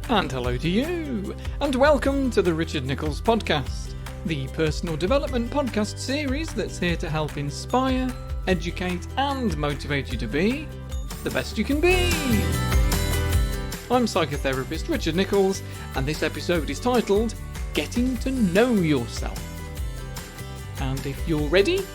And hello to you, and welcome to the Richard Nichols Podcast, the personal development podcast series that's here to help inspire, educate, and motivate you to be the best you can be. I'm psychotherapist Richard Nichols, and this episode is titled Getting to Know Yourself. And if you're ready,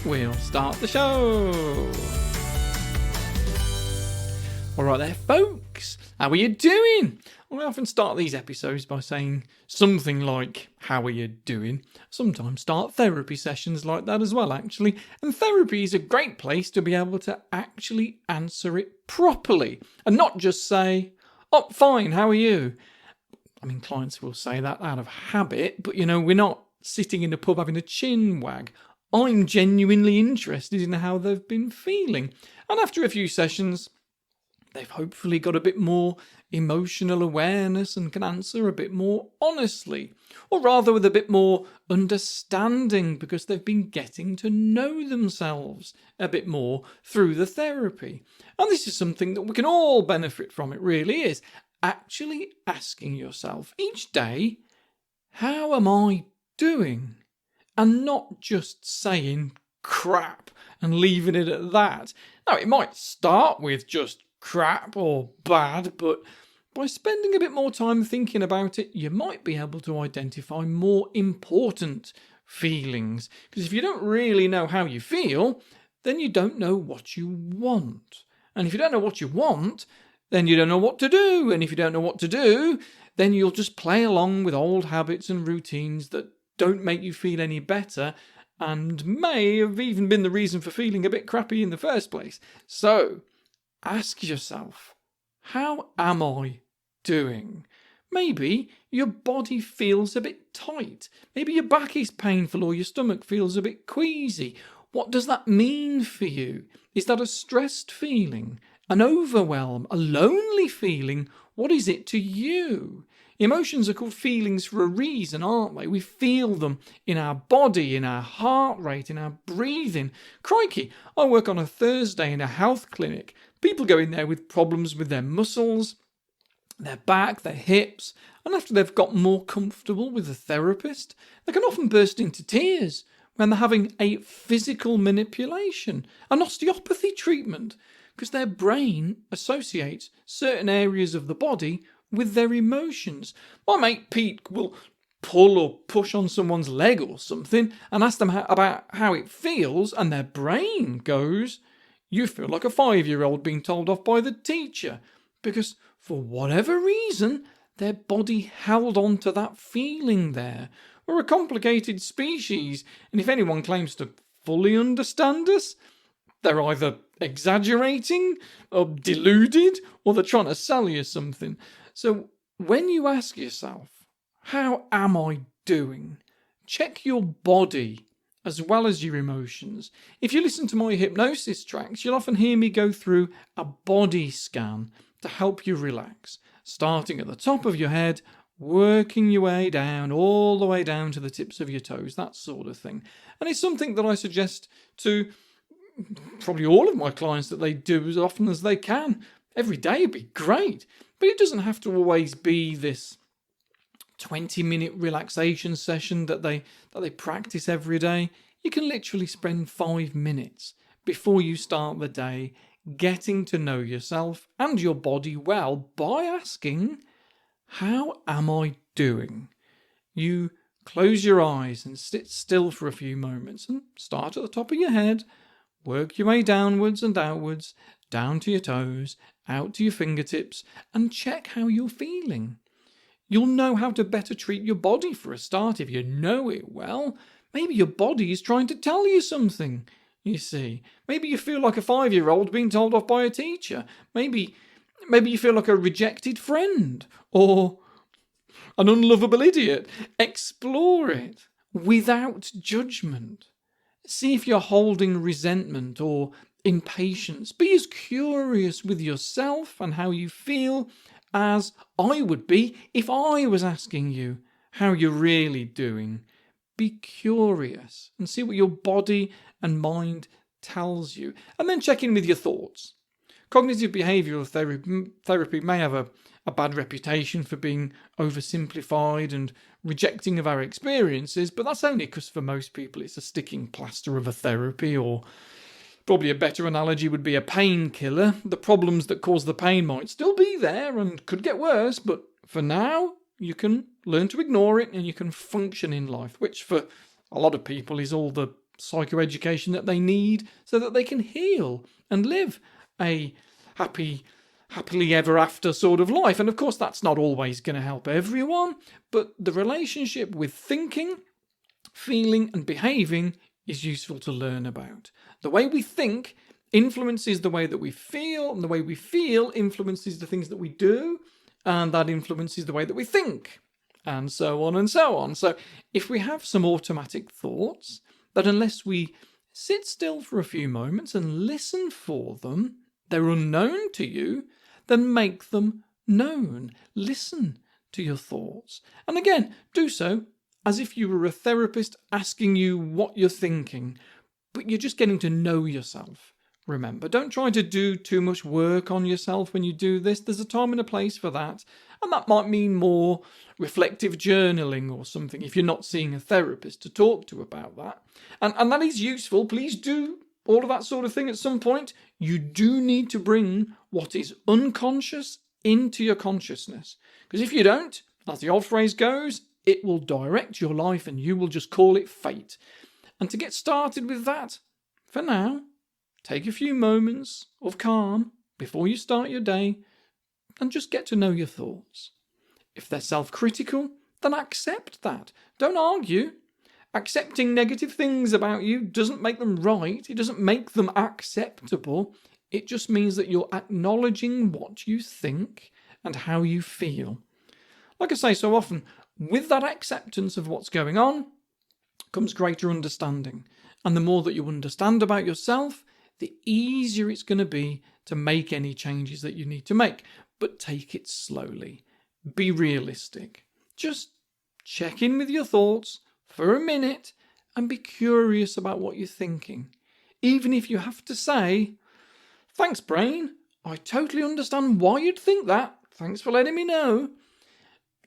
we'll start the show. Alright there, folks. How are you doing? I often start these episodes by saying something like, how are you doing? Sometimes start therapy sessions like that as well, actually. And therapy is a great place to be able to actually answer it properly. And not just say, oh, fine, how are you? I mean, clients will say that out of habit, but we're not sitting in a pub having a chin wag. I'm genuinely interested in how they've been feeling. And after a few sessions, they've hopefully got a bit more emotional awareness and can answer a bit more honestly, or rather with a bit more understanding because they've been getting to know themselves a bit more through the therapy. And this is something that we can all benefit from, it really is. Actually asking yourself each day, how am I doing? And not just saying crap and leaving it at that. Now, it might start with just crap or bad, but by spending a bit more time thinking about it, you might be able to identify more important feelings. Because if you don't really know how you feel, then you don't know what you want. And if you don't know what you want, then you don't know what to do. And if you don't know what to do, then you'll just play along with old habits and routines that don't make you feel any better and may have even been the reason for feeling a bit crappy in the first place. So, ask yourself, how am I doing? Maybe your body feels a bit tight. Maybe your back is painful or your stomach feels a bit queasy. What does that mean for you? Is that a stressed feeling? An overwhelm? A lonely feeling? What is it to you? Emotions are called feelings for a reason, aren't they? We feel them in our body, in our heart rate, in our breathing. Crikey, I work on a Thursday in a health clinic. People go in there with problems with their muscles, their back, their hips, and after they've got more comfortable with the therapist, they can often burst into tears when they're having a physical manipulation, an osteopathy treatment, because their brain associates certain areas of the body with their emotions. My mate Pete will pull or push on someone's leg or something and ask them about how it feels, and their brain goes, you feel like a 5-year-old being told off by the teacher, because for whatever reason, their body held on to that feeling there. We're a complicated species, and if anyone claims to fully understand us, they're either exaggerating or deluded, or they're trying to sell you something. So when you ask yourself, how am I doing? Check your body as well as your emotions. If you listen to my hypnosis tracks, you'll often hear me go through a body scan to help you relax, starting at the top of your head, working your way down, all the way down to the tips of your toes, that sort of thing. And it's something that I suggest to probably all of my clients that they do as often as they can. Every day would be great, but it doesn't have to always be this 20-minute relaxation session that they practice every day. You can literally spend 5 minutes before you start the day getting to know yourself and your body well by asking, how am I doing? You close your eyes and sit still for a few moments and start at the top of your head, work your way downwards and outwards, down to your toes, out to your fingertips, and check how you're feeling. You'll know how to better treat your body for a start if you know it well. Maybe your body is trying to tell you something, you see. Maybe you feel like a 5-year-old being told off by a teacher. Maybe you feel like a rejected friend or an unlovable idiot. Explore it without judgment. See if you're holding resentment or impatience. Be as curious with yourself and how you feel as I would be if I was asking you how you're really doing. Be curious and see what your body and mind tells you. And then check in with your thoughts. Cognitive behavioural therapy may have a bad reputation for being oversimplified and rejecting of our experiences, but that's only because for most people it's a sticking plaster of a therapy, or probably a better analogy would be a painkiller. The problems that cause the pain might still be there and could get worse, but for now, you can learn to ignore it and you can function in life, which for a lot of people is all the psychoeducation that they need so that they can heal and live a happily ever after sort of life. And of course, that's not always going to help everyone, but the relationship with thinking, feeling, and behaving is useful to learn about. The way we think influences the way that we feel, and the way we feel influences the things that we do, and that influences the way that we think, and so on and so on. So if we have some automatic thoughts that, unless we sit still for a few moments and listen for them, they're unknown to you, then make them known. Listen to your thoughts. And again, do so as if you were a therapist asking you what you're thinking, but you're just getting to know yourself. Remember, don't try to do too much work on yourself when you do this. There's a time and a place for that. And that might mean more reflective journaling or something if you're not seeing a therapist to talk to about that. And that is useful. Please do all of that sort of thing at some point. You do need to bring what is unconscious into your consciousness. Because if you don't, as the old phrase goes, it will direct your life and you will just call it fate. And to get started with that, for now, take a few moments of calm before you start your day and just get to know your thoughts. If they're self-critical, then accept that. Don't argue. Accepting negative things about you doesn't make them right. It doesn't make them acceptable. It just means that you're acknowledging what you think and how you feel. Like I say so often, with that acceptance of what's going on comes greater understanding. And the more that you understand about yourself, the easier it's going to be to make any changes that you need to make. But take it slowly. Be realistic. Just check in with your thoughts for a minute and be curious about what you're thinking. Even if you have to say, "Thanks, brain. I totally understand why you'd think that. Thanks for letting me know."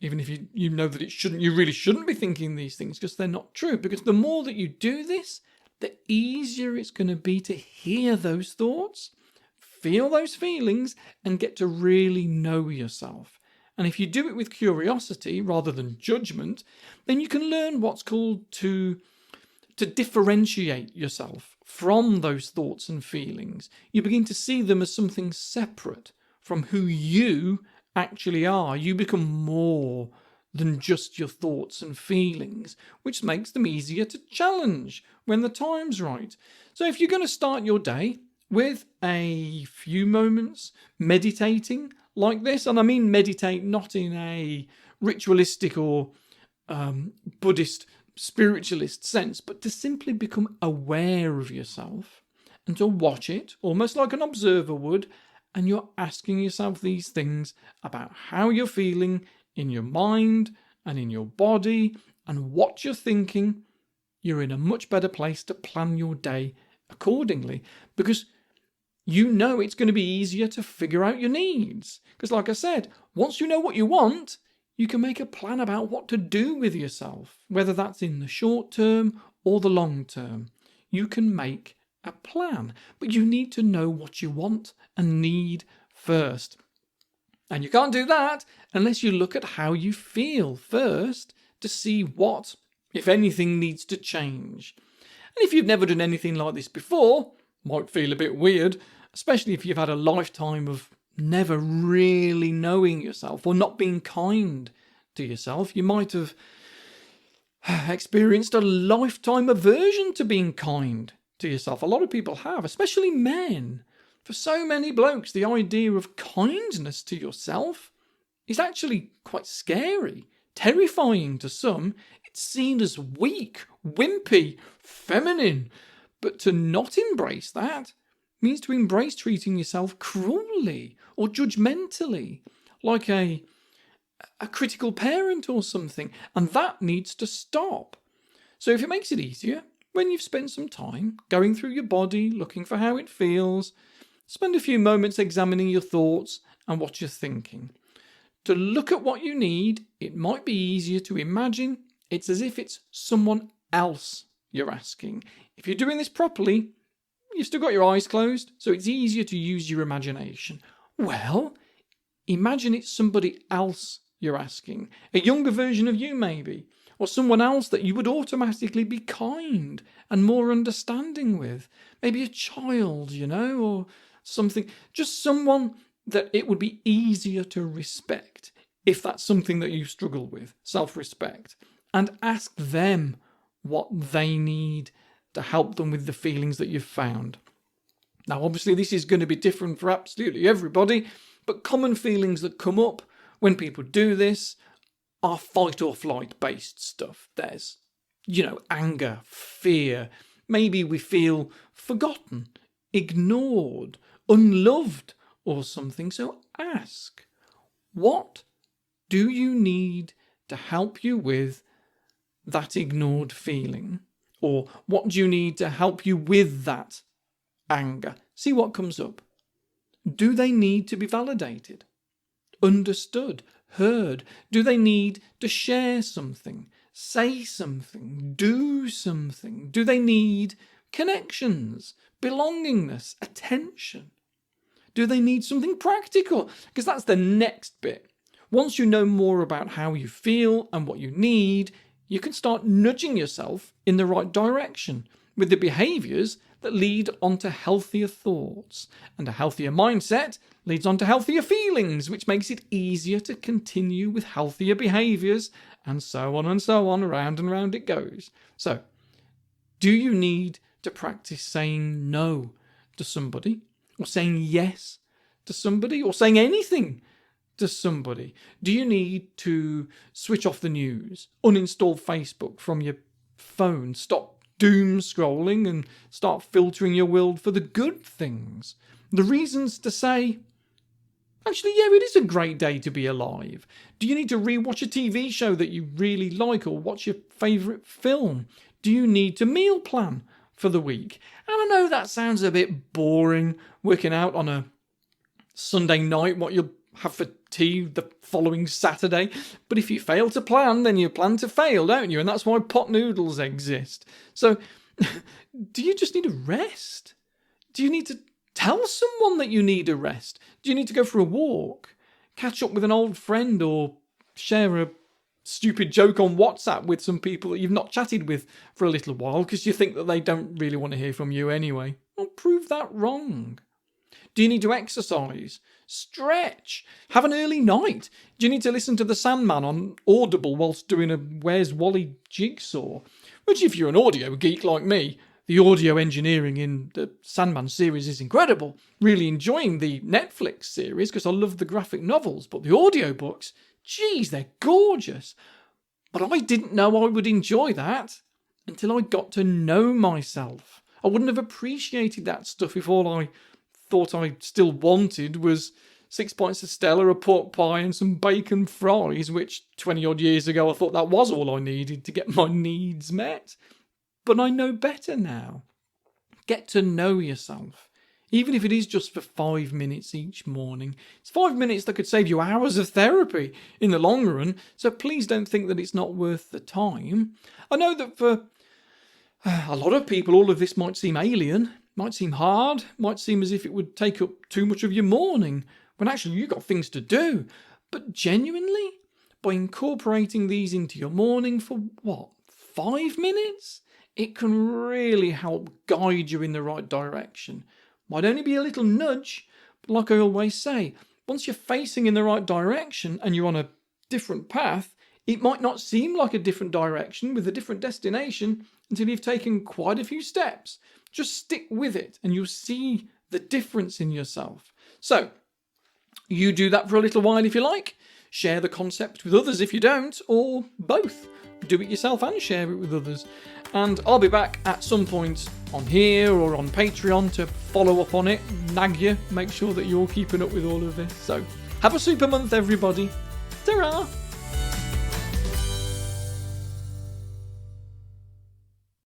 Even if you know that you really shouldn't be thinking these things because they're not true. Because the more that you do this, the easier it's going to be to hear those thoughts, feel those feelings, and get to really know yourself. And if you do it with curiosity rather than judgment, then you can learn what's called to differentiate yourself from those thoughts and feelings. You begin to see them as something separate from who you actually are. You become more than just your thoughts and feelings, which makes them easier to challenge when the time's right. So if you're going to start your day with a few moments meditating like this, and I mean meditate not in a ritualistic or Buddhist spiritualist sense, but to simply become aware of yourself and to watch it almost like an observer would, and you're asking yourself these things about how you're feeling in your mind and in your body and what you're thinking, you're in a much better place to plan your day accordingly, because you know it's going to be easier to figure out your needs. Because like I said, once you know what you want, you can make a plan about what to do with yourself, whether that's in the short term or the long term. You can make a plan, but you need to know what you want and need first. And you can't do that unless you look at how you feel first to see what, if anything, needs to change. And if you've never done anything like this before, might feel a bit weird, especially if you've had a lifetime of never really knowing yourself or not being kind to yourself. You might have experienced a lifetime aversion to being kind to yourself. A lot of people have, especially men. For so many blokes, the idea of kindness to yourself is actually quite scary, terrifying to some. It's seen as weak, wimpy, feminine. But to not embrace that means to embrace treating yourself cruelly or judgmentally, like a critical parent or something. And that needs to stop. So if it makes it easier, when you've spent some time going through your body, looking for how it feels, spend a few moments examining your thoughts and what you're thinking. To look at what you need, it might be easier to imagine it's as if it's someone else you're asking. If you're doing this properly, you've still got your eyes closed, so it's easier to use your imagination. Well, imagine it's somebody else you're asking. A younger version of you, maybe. Or someone else that you would automatically be kind and more understanding with. Maybe a child, or something. Just someone that it would be easier to respect, if that's something that you struggle with, self-respect. And ask them what they need to help them with the feelings that you've found. Now, obviously, this is going to be different for absolutely everybody, but common feelings that come up when people do this are fight or flight based stuff. There's, anger, fear. Maybe we feel forgotten, ignored, unloved or something. So ask, what do you need to help you with that ignored feeling? Or what do you need to help you with that anger? See what comes up. Do they need to be validated, understood, heard? Do they need to share something, say something, do something? Do they need connections, belongingness, attention? Do they need something practical? Because that's the next bit. Once you know more about how you feel and what you need, you can start nudging yourself in the right direction with the behaviours that lead on to healthier thoughts. And a healthier mindset leads on to healthier feelings, which makes it easier to continue with healthier behaviours, and so on, around and round it goes. So, do you need to practice saying no to somebody, or saying yes to somebody, or saying anything to somebody? Do you need to switch off the news, uninstall Facebook from your phone, stop doom scrolling and start filtering your world for the good things? The reasons to say, actually, yeah, it is a great day to be alive. Do you need to rewatch a TV show that you really like, or watch your favourite film? Do you need to meal plan for the week? And I know that sounds a bit boring, working out on a Sunday night what you'll have for tea the following Saturday. But if you fail to plan, then you plan to fail, don't you? And that's why pot noodles exist. So, do you just need a rest? Do you need to tell someone that you need a rest? Do you need to go for a walk? Catch up with an old friend, or share a stupid joke on WhatsApp with some people that you've not chatted with for a little while because you think that they don't really want to hear from you anyway? Well, prove that wrong. Do you need to exercise? Stretch? Have an early night? Do you need to listen to The Sandman on Audible whilst doing a Where's Wally jigsaw? Which, if you're an audio geek like me, the audio engineering in the Sandman series is incredible. Really enjoying the Netflix series because I love the graphic novels, but the audiobooks, geez, they're gorgeous. But I didn't know I would enjoy that until I got to know myself. I wouldn't have appreciated that stuff if all I thought I still wanted was 6 pints of Stella, a pork pie and some bacon fries, which 20 odd years ago I thought that was all I needed to get my needs met. But I know better now. Get to know yourself, even if it is just for 5 minutes each morning. It's 5 minutes that could save you hours of therapy in the long run, so please don't think that it's not worth the time. I know that for a lot of people all of this might seem alien, might seem hard, might seem as if it would take up too much of your morning, when actually you've got things to do. But genuinely, by incorporating these into your morning for 5 minutes? It can really help guide you in the right direction. Might only be a little nudge, but like I always say, once you're facing in the right direction and you're on a different path, it might not seem like a different direction with a different destination until you've taken quite a few steps. Just stick with it and you'll see the difference in yourself. So, you do that for a little while if you like. Share the concept with others if you don't, or both. Do it yourself and share it with others. And I'll be back at some point on here or on Patreon to follow up on it, nag you, make sure that you're keeping up with all of this. So, have a super month, everybody. Ta-ra!